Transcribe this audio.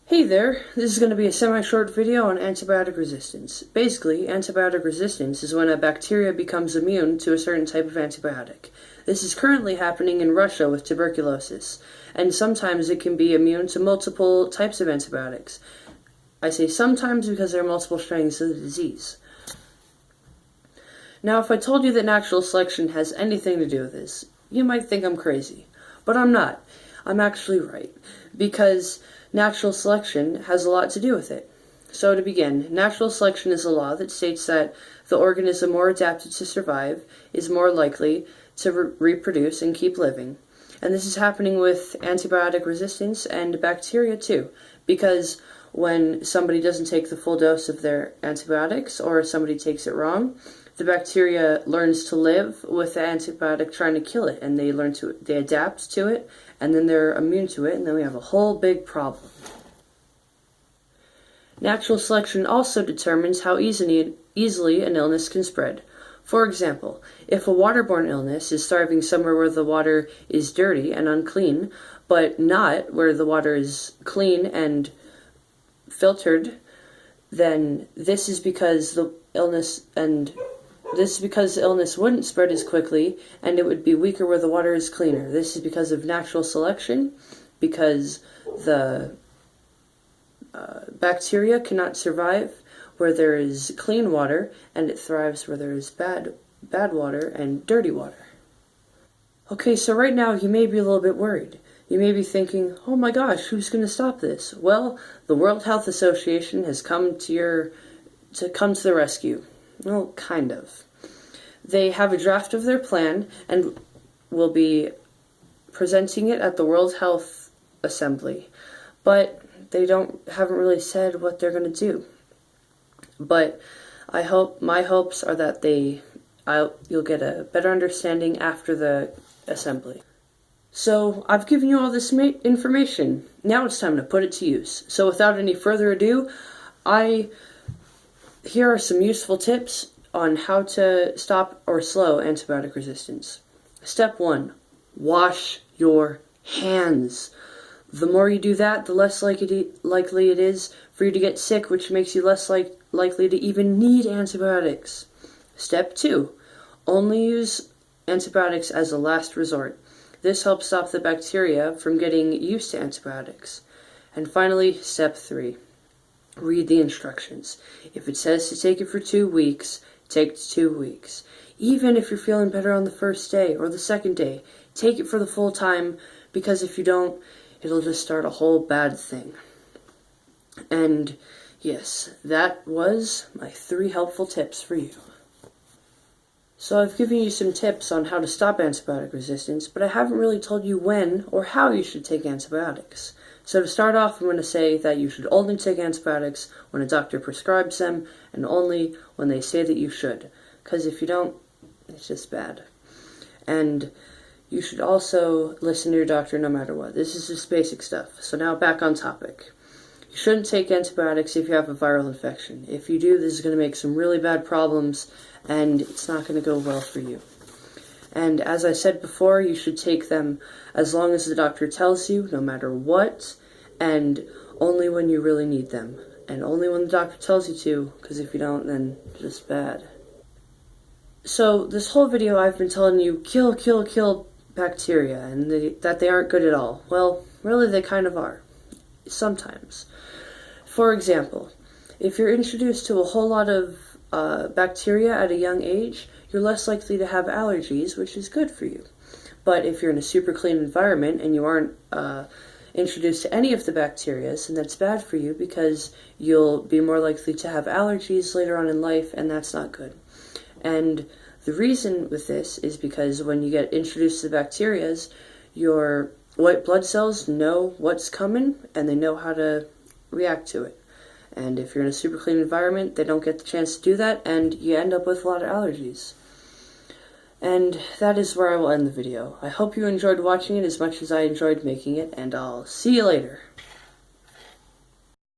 Hey there, this is going to be a semi-short video on antibiotic resistance. Basically, antibiotic resistance is when a bacteria becomes immune to a certain type of antibiotic. This is currently happening in Russia with tuberculosis, and sometimes it can be immune to multiple types of antibiotics. I say sometimes because there are multiple strains of the disease. Now, if I told you that natural selection has anything to do with this, you might think I'm crazy. But I'm not. I'm actually right. Because natural selection has a lot to do with it. So to begin, natural selection is a law that states that the organism more adapted to survive is more likely to reproduce and keep living. And this is happening with antibiotic resistance and bacteria too, because when somebody doesn't take the full dose of their antibiotics or somebody takes it wrong, the bacteria learns to live with the antibiotic trying to kill it, and they adapt to it, and then they're immune to it, and then we have a whole big problem. Natural selection also determines how easily an illness can spread. For example, if a waterborne illness is thriving somewhere where the water is dirty and unclean, but not where the water is clean and filtered, then this is because the illness wouldn't spread as quickly, and it would be weaker where the water is cleaner. This is because of natural selection, because the bacteria cannot survive where there is clean water, and it thrives where there is bad water and dirty water. Okay, so right now you may be a little bit worried. You may be thinking, oh my gosh, who's going to stop this? Well, the World Health Association has come to the rescue. Well, kind of. They have a draft of their plan and will be presenting it at the World Health Assembly. But they haven't really said what they're going to do. But my hopes are that you'll get a better understanding after the assembly. So I've given you all this information. Now it's time to put it to use. So without any further ado, here are some useful tips on how to stop or slow antibiotic resistance. Step 1, wash your hands. The more you do that, the less likely it is for you to get sick, which makes you less likely to even need antibiotics. Step 2, only use antibiotics as a last resort. This helps stop the bacteria from getting used to antibiotics. And finally, step 3. Read the instructions. If it says to take it for 2 weeks, take it 2 weeks. Even if you're feeling better on the first day or the second day, take it for the full time, because if you don't, it'll just start a whole bad thing. And yes, that was my 3 helpful tips for you. So I've given you some tips on how to stop antibiotic resistance, but I haven't really told you when or how you should take antibiotics. So to start off, I'm going to say that you should only take antibiotics when a doctor prescribes them, and only when they say that you should. Because if you don't, it's just bad. And you should also listen to your doctor no matter what. This is just basic stuff. So now back on topic. You shouldn't take antibiotics if you have a viral infection. If you do, this is going to make some really bad problems, and it's not going to go well for you. And as I said before, you should take them as long as the doctor tells you, no matter what, and only when you really need them. And only when the doctor tells you to, because if you don't, then it's just bad. So this whole video I've been telling you, kill bacteria, and that they aren't good at all. Well, really they kind of are. Sometimes. For example, if you're introduced to a whole lot of bacteria at a young age, you're less likely to have allergies, which is good for you. But if you're in a super clean environment and you aren't introduced to any of the bacteria, then that's bad for you, because you'll be more likely to have allergies later on in life, and that's not good. And the reason with this is because when you get introduced to the bacteria, your white blood cells know what's coming, and they know how to react to it. And if you're in a super clean environment, they don't get the chance to do that, and you end up with a lot of allergies. And that is where I will end the video. I hope you enjoyed watching it as much as I enjoyed making it, and I'll see you later.